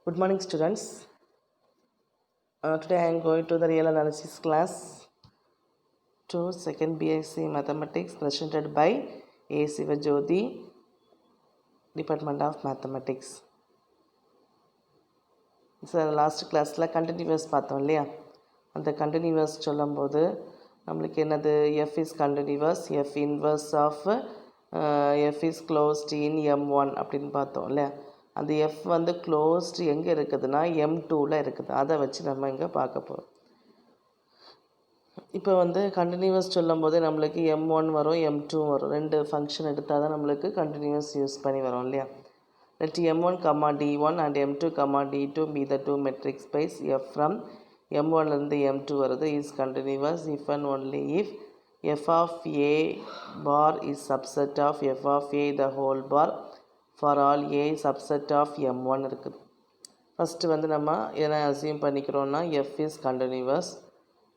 Good morning, students. Today I am going to the real analysis class 2 second BSc Mathematics presented by A. Sivajyoti, Department of Mathematics. Last கிளாஸில் continuous பார்த்தோம் இல்லையா? அந்த continuous சொல்லும்போது நம்மளுக்கு என்னது F is continuous, F inverse of F is closed in M1 அப்படின்னு பார்த்தோம் இல்லையா? அந்த எஃப் வந்து க்ளோஸ்டு எங்கே இருக்குதுன்னா M2ல் இருக்குது. அதை வச்சு நம்ம இங்கே பார்க்க போகிறோம். இப்போ வந்து கண்டினியூவஸ் சொல்லும் போது நம்மளுக்கு M1 வரும், M2 வரும். ரெண்டு ஃபங்க்ஷன் எடுத்தால் தான் நம்மளுக்கு கண்டினியூவஸ் யூஸ் பண்ணி வரும் இல்லையா? Let M1, D1 and M2, D2 be the two metric space. F from M1 இருந்து M2 வருது is continuous if and only if f of a bar is subset of f of a the whole bar for all a subset of M1 இருக்குது. First வந்து நம்ம என்ன assume பண்ணிக்கிறோன்னா f is continuous.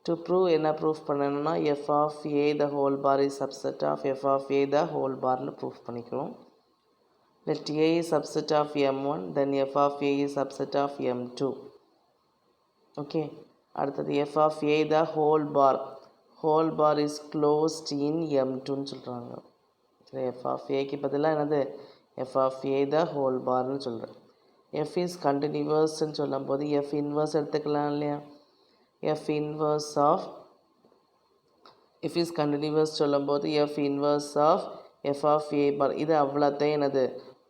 To prove என்ன proof பண்ணணும்னா f of a the whole bar is subset of f of a the whole barனு proof பண்ணிக்கிறோம். Let a is subset of M1, then f of a is subset of M2. Okay. அடுத்தது f of a the whole bar is closed in M2ன்னு சொல்கிறாங்க. f of aக்கு பதிலாக என்னது f of a the whole barன்னு சொல்கிறேன். f is continuousன்னு சொல்லும் போது f inverse எடுத்துக்கலாம் இல்லையா? f inverse of f is continuous சொல்லும் போது f inverse of f of a bar இது அவ்வளோத்தையும் என்னது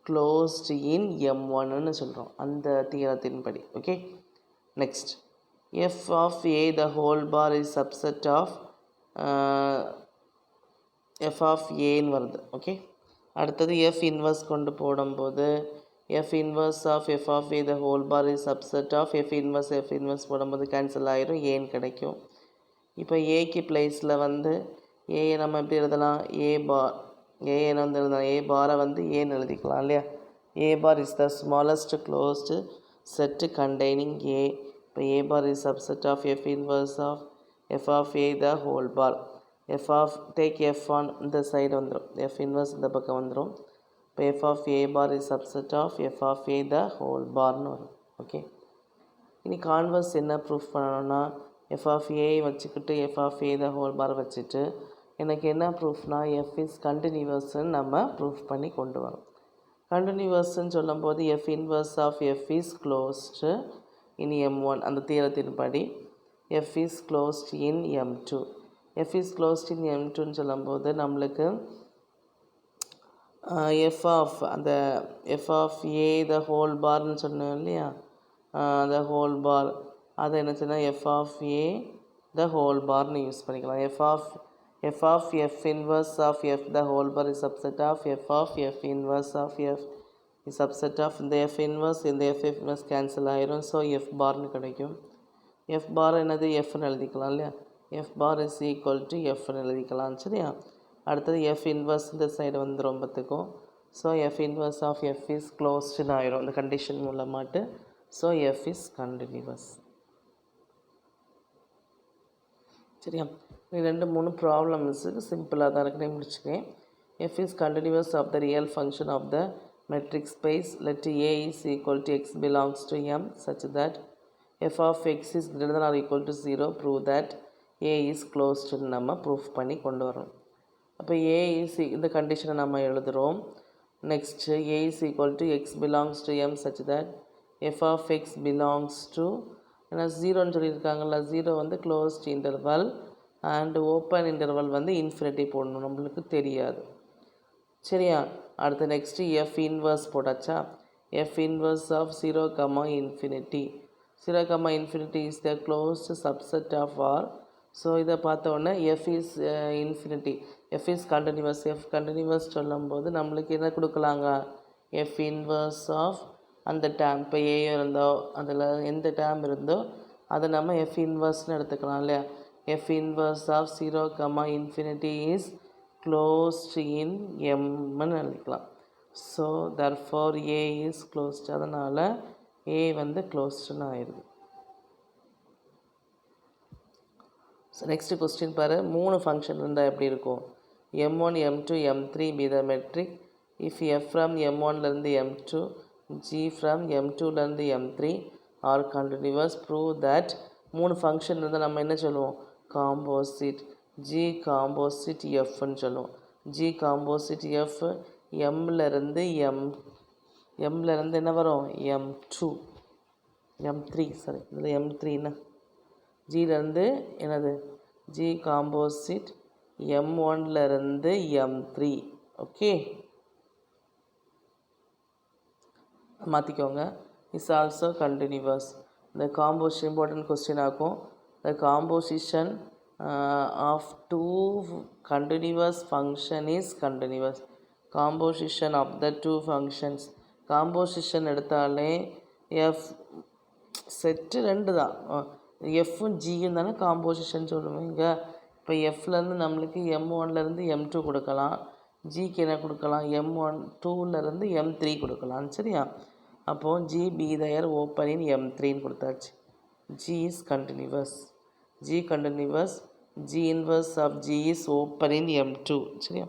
closed in M1ன்னு சொல்கிறோம் அந்த தியரத்தின்படி. Okay. Next f of a the whole bar is subset of f of aன்னு வருது. ஓகே. அடுத்தது f inverse கொண்டு போடும்போது f inverse of f of a the whole bar is subset of f inverse போடும்போது cancel ஆயிரும், ஏன்னு கிடைக்கும். இப்போ ஏக்கு பிளேஸில் வந்து ஏ நம்ம எப்படி எழுதலாம்? ஏ பார் ஏன்னு வந்து எழுதலாம். ஏ பாரை வந்து ஏன்னு எழுதிக்கலாம் இல்லையா? A bar is the smallest closed set containing a. இப்போ a bar is subset of f inverse of f of A the whole bar. F of take f on இந்த சைடு வந்துடும், எஃப் இன்வர்ஸ் இந்த பக்கம் வந்துடும். இப்போ f of a bar is subset of f of A the whole பார்னு வரும். Okay. இனி converse என்ன ப்ரூஃப் பண்ணணும்னா எஃப் ஆஃப் ஏ வச்சுக்கிட்டு f of A the whole bar வச்சுட்டு எனக்கு என்ன ப்ரூஃப்னா எஃப் இஸ் கண்டினியூவஸ்ன்னு நம்ம ப்ரூஃப் பண்ணி கொண்டு வரோம். கண்டினியூவஸ்ன்னு சொல்லும்போது f inverse of F is closed in M1 அந்த தியரத்தின்படி f is closed in M2. F is closed in M2ன்னு சொல்லும்போது நம்மளுக்கு எஃப் ஆஃப் அந்த f of A the whole பார்னு சொன்னோம் இல்லையா? அந்த ஹோல் பார் அதை என்ன சொன்னால் f of A the whole பார்னு யூஸ் பண்ணிக்கலாம். f of f inverse of f the whole bar is subset of f inverse of f is subset of இந்த f inverse இந்த f inverse cancel ஆயிரும். So f பார்னு கிடைக்கும். f bar என்னது fன்னு எழுதிக்கலாம் இல்லையா? f bar is equal to fன்னு எழுதிக்கலாம். சரியா? அடுத்தது f inverse இந்த சைடு வந்து ரொம்பத்துக்கும். So f inverse of f is closedன்னு ஆயிரும் இந்த கண்டிஷன் மூலமாட்டு. So f is continuous. சரியா? ரெண்டு மூணு ப்ராப்ளம்ஸுக்கு சிம்பிளாக தான் இருக்குன்னு முடிச்சுக்கிறேன். F is continuous of the real function of the metric space let A is equal to x belongs to M such that f of x is greater than or equal to 0 prove that A is க்ளோஸ்டுன்னு நம்ம proof பண்ணி கொண்டு வரணும். அப்போ ஏ is இந்த கண்டிஷனை நம்ம எழுதுகிறோம். Next A is equal to x belongs to M such that f of x belongs to ஏன்னா 0ன்னு சொல்லியிருக்காங்கல்ல, 0 வந்து closed interval and open interval வந்து இன்ஃபினிட்டி போடணும், நம்மளுக்கு தெரியாது. சரியா? அடுத்து நெக்ஸ்ட்டு எஃப் இன்வர்ஸ் போட்டாச்சா? F inverse of 0, infinity 0, infinity is the closed subset of R. So இதை பார்த்தோன்னே f is infinity, f is continuous. F continuous சொல்லும்போது நம்மளுக்கு என்ன கொடுக்கலாங்க? எஃப் இன்வர்ஸ் ஆஃப் அந்த டேம் இப்போ ஏ இருந்தோ அதில் எந்த டேம் இருந்தோ அதை நம்ம எஃப் இன்வர்ஸ்னு எடுத்துக்கலாம் இல்லையா? f inverse of 0, infinity is closed in Mன்னு எழுதிக்கலாம். So therefore a is closed. அதனால் a வந்து closedன்னு ஆயிடுது. ஸோ நெக்ஸ்ட் கொஸ்டின் பாரு. 3 ஃபங்க்ஷன் இருந்தால் எப்படி இருக்கும்? M1, M2, M3 be the metric if f from M1லேருந்து M2 G from M2லேருந்து M3 are continuous. Prove that 3 function இருந்தால் நம்ம என்ன சொல்லுவோம், காம்போசிட். G காம்போசிட் Fன்னு சொல்லுவோம். G காம்போசிட் F எம்லேருந்து என்ன வரும், M2 M3 சாரி இதில் M3ன்னா ஜிலேருந்து என்னது G காம்போசிட் M1லேருந்து M3. ஓகே, மாற்றிக்கோங்க. Is also continuous. இந்த காம்போசிஷன் இம்பார்ட்டன்ட் கொஸ்டின் ஆகும். The composition of two continuous function is continuous. Composition of the two functions. Composition எடுத்தாலே எஃப் செட்டு 2 தான், எஃப்பும் ஜியும் தானே காம்போசிஷன் சொல்லுவீங்க. இப்போ எஃப்லேருந்து நம்மளுக்கு M1லேருந்து M2 கொடுக்கலாம், ஜிக்கு என்ன கொடுக்கலாம், M2லேருந்து M3 கொடுக்கலாம். சரியா, அப்போது G be there open in M3ன்னு கொடுத்தாச்சு. G is continuous. G continuous. G inverse of G is open in M2. சரியா,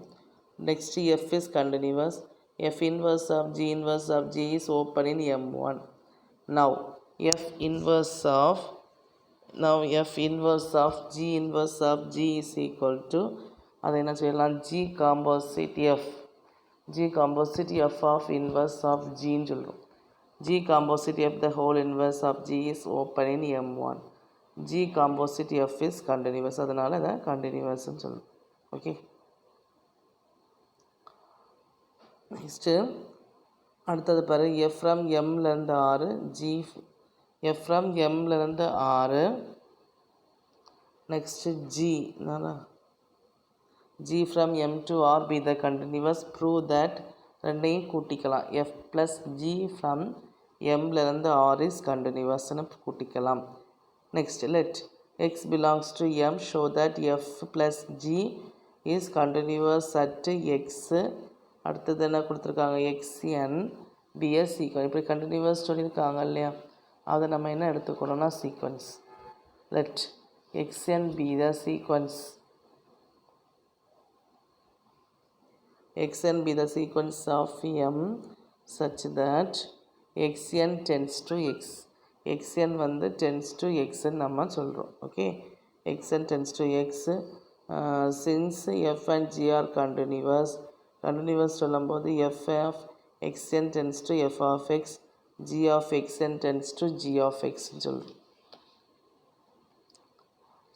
next F is continuous. F inverse of G inverse of G is open in M1. Now F inverse of G inverse of G is equal to, அதை என்ன சொல்லலாம், G composite F. G composite F of inverse of Gன்னு சொல்கிறோம். G composite F the whole inverse of G is open in M1. G composite F is continuous. அதனால் அதை கண்டினியூவஸ்ன்னு சொல்லணும். Okay, next அடுத்தது பாரு. F from Mலேருந்து R, F from Mலேருந்து R. Next G from M to R be the continuous. Prove that ரெண்டையும் கூட்டிக்கலாம். F plus G from Mலேருந்து R is continuousன்னு கூட்டிக்கலாம். Next, let x belongs to M. Show that F plus G is continuous at x. அடுத்தது என்ன கொடுத்துருக்காங்க, xn be a sequence. இப்படி continuous சொல்லியிருக்காங்க இல்லையா, அதை நம்ம என்ன எடுத்துக்கணும்னா sequence. let xn be the sequence. xn be the sequence of M such that xn tends to x. xn வந்து tends to x நம்ம சொல்கிறோம். Okay, xn tends to x. Since f and g are continuous சொல்லும்போது f of xn tends to f of x, g of xn tends to g of x சொல்கிறோம்.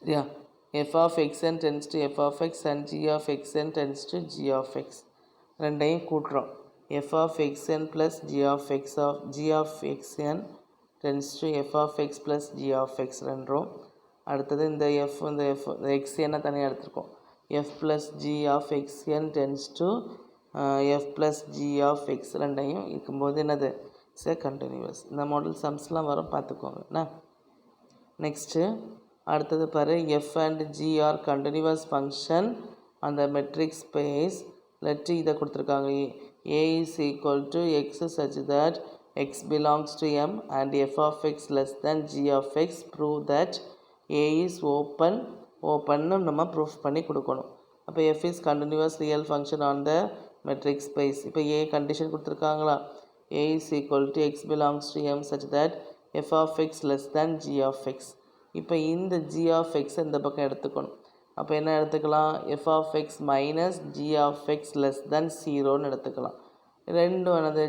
சரியா, f of xn tends to f of x and g of xn tends to g of x. ரெண்டையும் கூட்டுறோம். f of xn plus g of xn tends to f of x plus g of x ரெண்டும். அடுத்தது இந்த xn தனியாக எடுத்துருக்கோம். f plus g of xn tends to f plus g of x ரெண்டையும் இருக்கும்போது என்னது, சே continuous. இந்த மாடல் சம்ஸ்லாம் வரும், பார்த்துக்கோங்க என்ன. நெக்ஸ்ட்டு அடுத்தது பாரு. f and g are continuous function on the metric space. Laddu இதை கொடுத்துருக்காங்க. a is equal to x such that x belongs to M and f of x less than g of x. Prove that a is openன்னு நம்ம proof பண்ணி கொடுக்கணும். அப்போ f is continuous real function on the metric space. இப்போ a condition கொடுத்துருக்காங்களா, a is equal to x belongs to M such that f of x less than g of x. இப்போ இந்த g of x இந்த பக்கம் எடுத்துக்கணும். அப்போ என்ன எடுத்துக்கலாம், f of x minus g of x less than 0ன்னு எடுத்துக்கலாம். ரெண்டும் என்னது,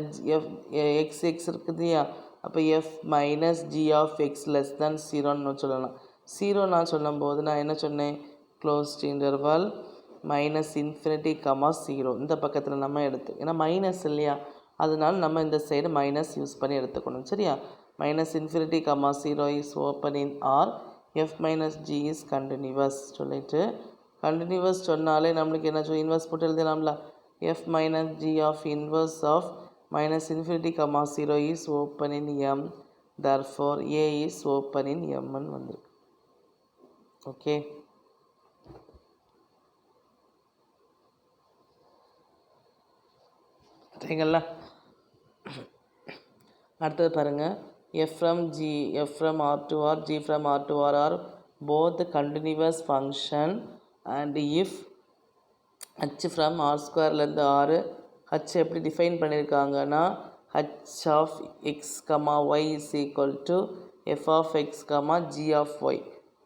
x இருக்குது இல்லையா, அப்போ f minus g of x less than 0ன்னு சொல்லலாம். 0 நான் சொல்லும்போது நான் என்ன சொன்னேன், closed interval minus infinity comma 0 இந்த பக்கத்தில் நம்ம ஏன்னா மைனஸ் இல்லையா, அதனால நம்ம இந்த சைடு மைனஸ் யூஸ் பண்ணி எடுத்துக்கணும். சரியா, minus infinity comma 0 is open in R, f minus g is continuous சொல்லிட்டு கண்டினியூவஸ் சொன்னாலே நம்மளுக்கு என்ன சொல்லி இன்வெர்ஸ் போட்டு எழுதலாம்ல. f minus g of inverse of minus infinity comma 0 is open in M, therefore a is open in M ன்னு வந்திருக்கு. Okay, சரிங்களா. அடுத்தது பாருங்கள். f from R to R, g from R to R are both continuous function and if h from R squareலேருந்து R, h எப்படி define பண்ணியிருக்காங்கன்னா h of x comma y is equal to f of x comma g of y.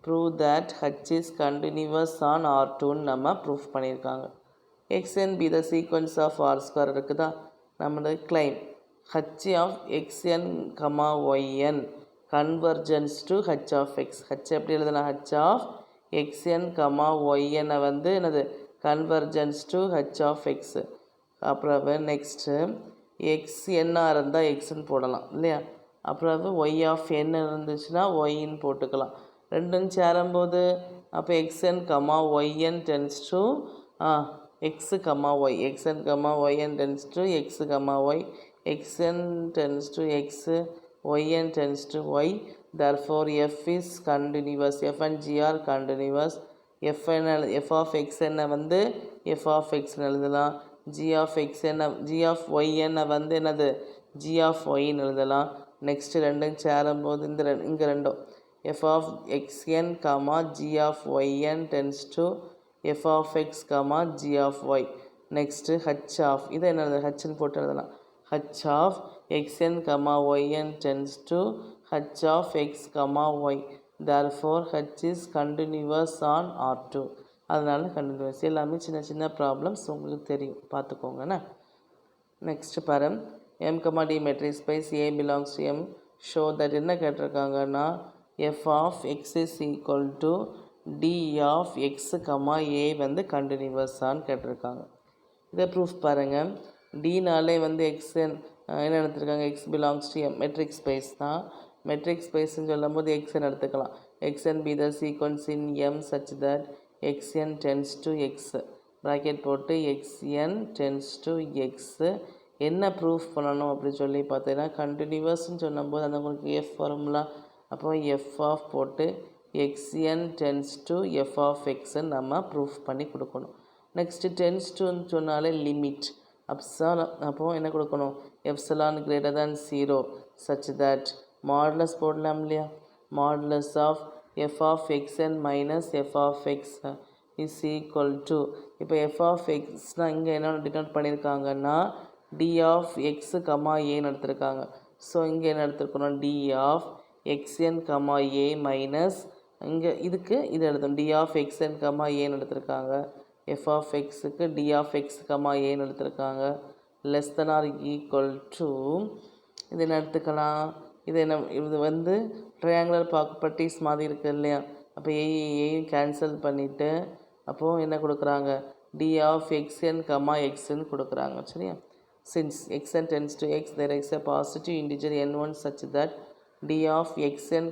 Prove that h is continuous on R2 நம்ம proof பண்ணியிருக்காங்க. xn be the sequence of r square இருக்குதா, நம்மளோட claim h of xn comma yn convergence to h of x. h எப்படி எழுதலாம், h of xn comma yn வந்து என்னது convergence to h of x. அப்புறம் next X என்னாக இருந்தால் எக்ஸ்ன்னு போடலாம் இல்லையா, அப்புறம் ஒய் ஆஃப் என் இருந்துச்சுன்னா ஒய்ன்னு போட்டுக்கலாம். ரெண்டும் சேரும்போது அப்போ x n comma y n tends to x comma y, x n comma y n tends to x comma y, xn tends to x, yn tends to y. Therefore f is continuous, f and g are continuous. f of xn வந்து f of x எழுதலாம், g of xn g of yn வந்து என்னது g of y எழுதலாம். Next ரெண்டும் சேரும்போது இங்கே ரெண்டும் f of xn g of yn tends to f of x g of y. Next h of இதை என்ன hன்னு போட்டு எழுதலாம், h of xn yn tends to h of x y. Therefore h is continuous on R2. அதனால continuous. எல்லாமே சின்ன சின்ன problems உங்களுக்கு தெரியும், பார்த்துக்கோங்கண்ணா. நெக்ஸ்ட் பாரு, m d metric space a belongs to m. Show that என்ன கேட்டிருக்காங்கன்னா f of x is equal to d of x, a வந்து கண்டினியூவஸான்னு கேட்டிருக்காங்க. இதை ப்ரூஃப் பாருங்கள். டினாலே வந்து எக்ஸ்என் என்ன எடுத்துருக்காங்க, x belongs to M, metric space தான். மெட்ரிக் ஸ்பேஸ்ன்னு சொல்லும் போது எக்ஸ்என் எடுத்துக்கலாம். X n be the sequence in M such that xn tends to x, bracket போட்டு xn tends to x. என்ன ப்ரூஃப் பண்ணணும் அப்படி சொல்லி பார்த்தீங்கன்னா கண்டினியூவஸ்ன்னு சொன்னும்போது அந்த உங்களுக்கு எஃப் ஃபார்முலா, அப்போ எஃப் ஆஃப் போட்டு xn tends to f of xன்னு நம்ம ப்ரூஃப் பண்ணி கொடுக்கணும். நெக்ஸ்ட்டு டென்ஸ் டுன்னு சொன்னாலே லிமிட், அப்போது என்ன கொடுக்கணும், epsilon greater than 0 such that modulus போடலாம் இல்லையா, modulus of f of xn minus f of x is equal to, இப்போ f of xனால் இங்கே என்ன டினோட் பண்ணியிருக்காங்கன்னா d of x, aன்னு எடுத்திருக்காங்க. ஸோ இங்கே என்ன எடுத்துருக்கணும், d of xn, a minus இங்கே இதுக்கு இது எழுதணும், d of xn, aன்னு எடுத்திருக்காங்க. f of xக்கு d of x, aன்னு எடுத்திருக்காங்க. Less than or equal to இது என்ன எடுத்துக்கலாம், இது வந்து ட்ரையாங்குலர் ப்ராப்பர்ட்டிஸ் மாதிரி இருக்குது இல்லையா, அப்போ ஏயும் கேன்சல் பண்ணிவிட்டு அப்போது என்ன கொடுக்குறாங்க, d of xn, xன்னு கொடுக்குறாங்க. சரியா, since xn tends to x, there is a positive integer n1 such that d of xn,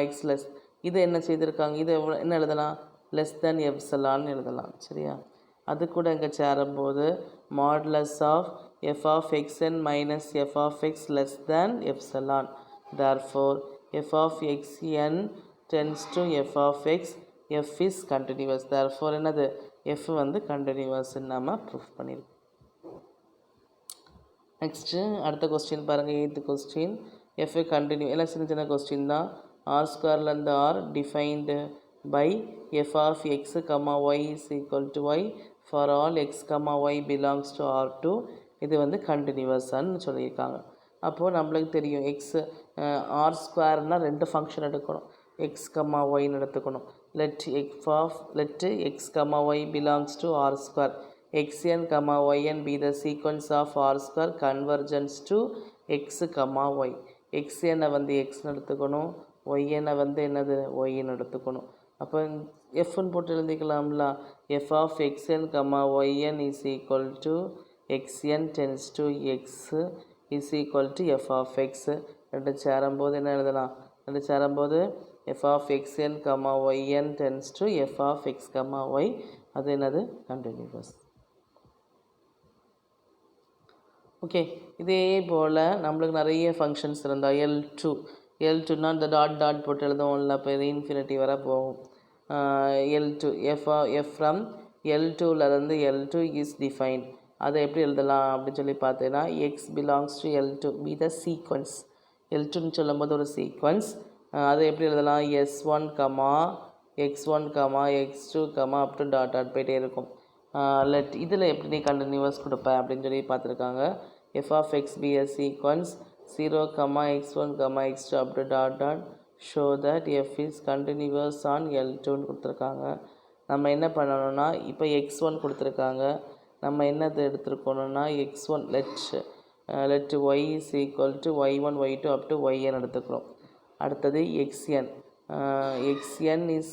x less, இது என்ன செய்திருக்காங்க, இது என்ன எழுதலாம், லெஸ் தென் எப்சிலான்னு எழுதலாம். சரியா, அது கூட இங்கே சேரும்போது modulus of f of xn minus f of x less than epsilon. Therefore f of xn tends to f of x, f is continuous. Therefore என்னது f வந்து கண்டினியூவஸ்ன்னு நம்ம ப்ரூஃப் பண்ணியிருக்கோம். நெக்ஸ்ட்டு அடுத்த கொஸ்டின் பாருங்கள், 8th கொஸ்டின். f கண்டினியூ, எல்லாம் சின்ன சின்ன question தான். ஆர் ஸ்கொயர்லேருந்து R defined by f of x, y is equal to y for all x, y belongs to R2. இது வந்து கண்டினியூவஸான்னு சொல்லியிருக்காங்க. அப்போது நம்மளுக்கு தெரியும் எக்ஸ் ஆர் ஸ்கொயர்னால் ரெண்டு ஃபங்க்ஷன் எடுக்கணும், எக்ஸ் ஒய்ன்னு எடுத்துக்கணும். Let x y belongs to R square, xn, yn be the sequence of r square convergence to x, y. xn வந்து xன்னு எடுத்துக்கணும், yn வந்து என்னது yன்னு எடுத்துக்கணும். அப்போ எஃப்னு போட்டு எழுதிக்கலாம்ல, f of xn, yn is equal to xn tends to x is equal to f of x. ரெண்டு சேரும்போது என்ன எழுதலாம், ரெண்டு சேரும்போது f of xn, yn tends to f of x, y. அது என்னது கண்டினியூவஸ். ஓகே, இதே போல் நம்மளுக்கு நிறைய ஃபங்க்ஷன்ஸ் இருந்தால் L2னா இந்த டாட் போட்டு எழுதுவோம்ல, அப்போ இது இன்ஃபினிட்டி வர போகும். L2 f ஃப்ரம் L2லேருந்து L2 இஸ் டிஃபைன். அதை எப்படி எழுதலாம் அப்படின்னு சொல்லி பார்த்தீங்கன்னா x belongs to L2 be the sequence. L2ன்னு சொல்லும்போது ஒரு சீக்வன்ஸ், அதை எப்படி எழுதலாம், S1, x1, x2, up to dot போயிட்டே இருக்கும். இதில் எப்படி நீ கண்டினியூவஸ் கொடுப்ப அப்படின்னு சொல்லி பார்த்துருக்காங்க. f of x be a sequence 0, x1, x2 up to dot dot show that f is continuous on L2ன்னு கொடுத்துருக்காங்க. நம்ம என்ன பண்ணணும்னா இப்போ x1 கொடுத்துருக்காங்க, நம்ம என்னது எடுத்துருக்கணும்னா x1 let y is equal to y1 y2 up to yn எடுத்துக்கிறோம். அடுத்தது xn is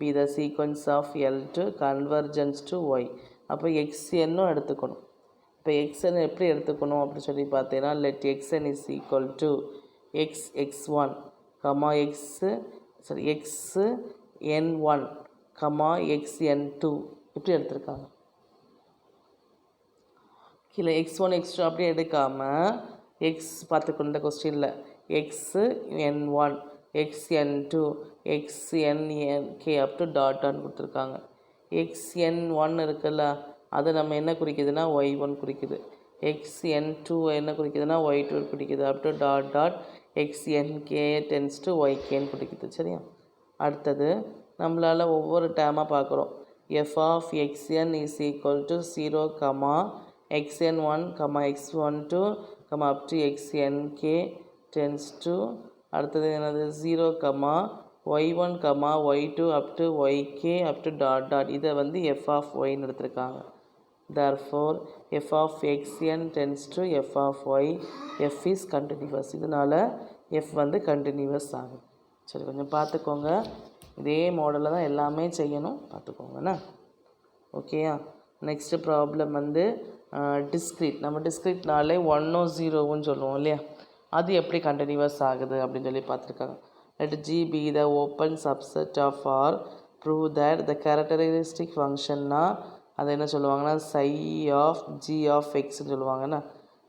be the sequence of L2 convergence to y. அப்போ xnனும் எடுத்துக்கணும். இப்போ xn எப்படி எடுத்துக்கணும் அப்படின்னு சொல்லி பார்த்தீங்கன்னா let xn is equal to x1 xn1 xn2 இப்படி எடுத்திருக்காங்க. கீழே x1 x2 அப்படியே எடுக்காமல் x பார்த்துக்கொண்ட கொஸ்டினில் xn1 xn2 xnk up to dot dot கொடுத்துருக்காங்க. xn1 இருக்குல்ல, அதை நம்ம என்ன குறிக்குதுன்னா y1 குறிக்குது. xn2 என்ன குறிக்குதுன்னா y2 குறிக்குது. Up to dot dot xnk tends to ykன்னு குறிக்குது. சரியா? அடுத்தது நம்மளால் ஒவ்வொரு டேமாக பார்க்குறோம். f of xn is equal to 0, xn1, x12, up to xnk tends to அடுத்தது என்னது 0, y1, y2 up to yk up to dot dot இதை வந்து f of yன்னு எடுத்திருக்காங்க. therefore f of xn tends to f of y, f is continuous. இதனால் f வந்து continuous ஆகும். சரி, கொஞ்சம் பார்த்துக்கோங்க. இதே மாடலில் தான் எல்லாமே செய்யணும், பார்த்துக்கோங்கண்ணா. ஓகேயா? நெக்ஸ்ட்டு ப்ராப்ளம் வந்து டிஸ்க்ரீட். நம்ம டிஸ்க்ரீட்னாலே 1 0ன்னு சொல்லுவோம் இல்லையா, அது எப்படி கண்டினியூவஸ் ஆகுது அப்படின்னு சொல்லி பார்த்துருக்காங்க. let G be the open subset of R, prove that the characteristic functionனா அதை என்ன சொல்லுவாங்கன்னா psi of G of xன்னு சொல்லுவாங்கன்னா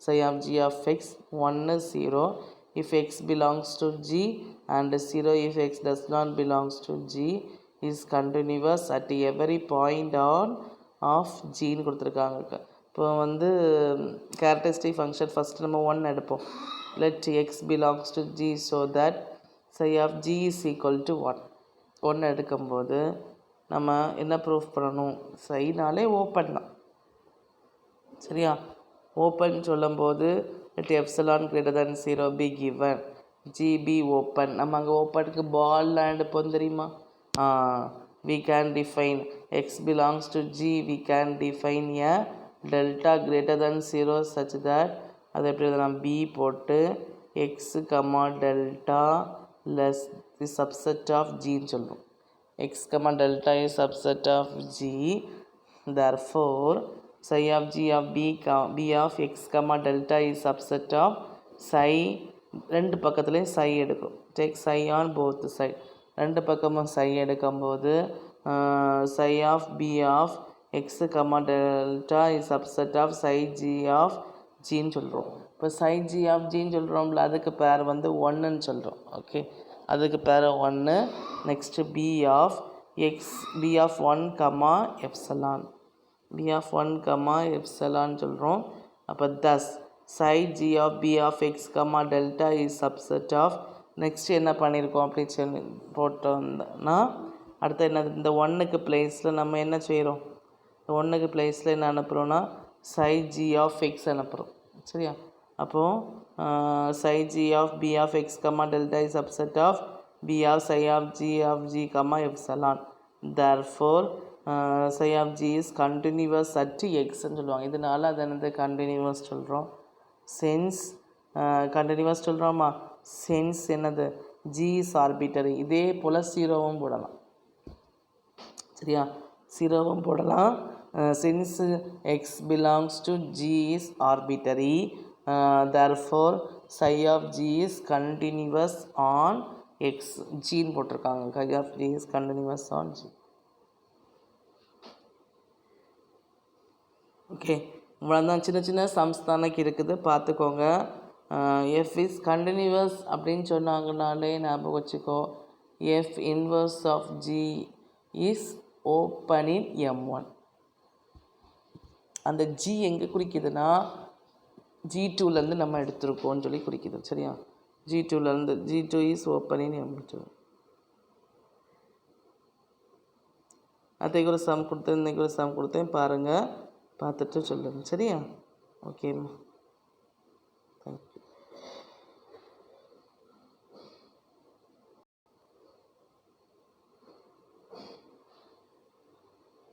psi of G of x 1 0 if x belongs to G and 0 if x does not belongs to G is continuous at every point on of Gன்னு கொடுத்துருக்காங்க. இப்போ வந்து characteristic function first நம்ம 1 எடுப்போம். let x belongs to G so that psi of G is equal to 1 எடுக்கும்போது நம்ம என்ன proof பண்ணணும்? சைனாலே open தான். சரியா? ஓப்பன் சொல்லும்போது let epsilon greater than 0 be given G be open. நம்ம அங்கே ஓப்பனுக்கு பால்லாம் எடுப்போம் தெரியுமா? we can define x belongs to G, we can define a delta greater than 0 such that அது எப்படி நம்ம b போட்டு x, delta less the subset of Gன்னு சொல்லுவோம். x, delta is subset of G. therefore psi of G of b of x, delta is subset of psi. ரெண்டு பக்கத்துலேயும் psi எடுக்கும். take psi on both side. ரெண்டு பக்கமும் psi எடுக்கும்போது psi of b of x, delta is subset of psi G of Gன்னு சொல்கிறோம். இப்போ psi G of Gன்னு சொல்கிறோம்ல, அதுக்கு பேர் வந்து 1ன்னு சொல்கிறோம். ஓகே, அதுக்கு பேர் 1. Next b of x, b of 1, epsilon, b of 1, epsilon சொல்கிறோம். அப்போ thus psi G of b of x, delta is subset of. Next என்ன பண்ணியிருக்கோம் அப்படி சொல்லி போட்டோம்னா அடுத்து என்ன, இந்த 1க்கு பிளேஸில் நம்ம என்ன செய்கிறோம்? இந்த 1க்கு பிளேஸில் என்ன அனுப்புகிறோன்னா psi G of x அனுப்புகிறோம். சரியா? அப்போது psi G of b of x, delta is subset of b of psi of G of G, epsilon. therefore psi of G is continuous at xன்னு சொல்லுவாங்க. இதனால் அது என்னது கண்டினியூவஸ் சொல்கிறோம். சென்ஸ் கண்டினியூவஸ் சொல்கிறோமா? Sense என்னது? G is arbitrary. இதே போல் 0வும் போடலாம். சரியா? 0வும் போடலாம். since x belongs to G is arbitrary, therefore psi of G is continuous on x. Gன்னு போட்டிருக்காங்க. psi of G is continuous on G. Okay, இவ்வளோதான். சின்ன சின்ன சம்ஸ் தானே இருக்குது, பார்த்துக்கோங்க. f is continuous அப்படின்னு சொன்னாங்கனாலே ஞாபகம் வச்சுக்கோ, f inverse of G is open in M1. அந்த G எங்கே குறிக்குதுன்னா G2லேருந்து நம்ம எடுத்துருக்கோம்னு சொல்லி குறிக்குது. சரியா? G2லேருந்து G2 is open in M2. அதைக்கு ஒரு சம் கொடுத்தேன், இன்றைக்கி ஒரு சம் கொடுத்தேன், பாருங்கள், பார்த்துட்டு சொல்லுங்கள். சரியா? ஓகேம்மா.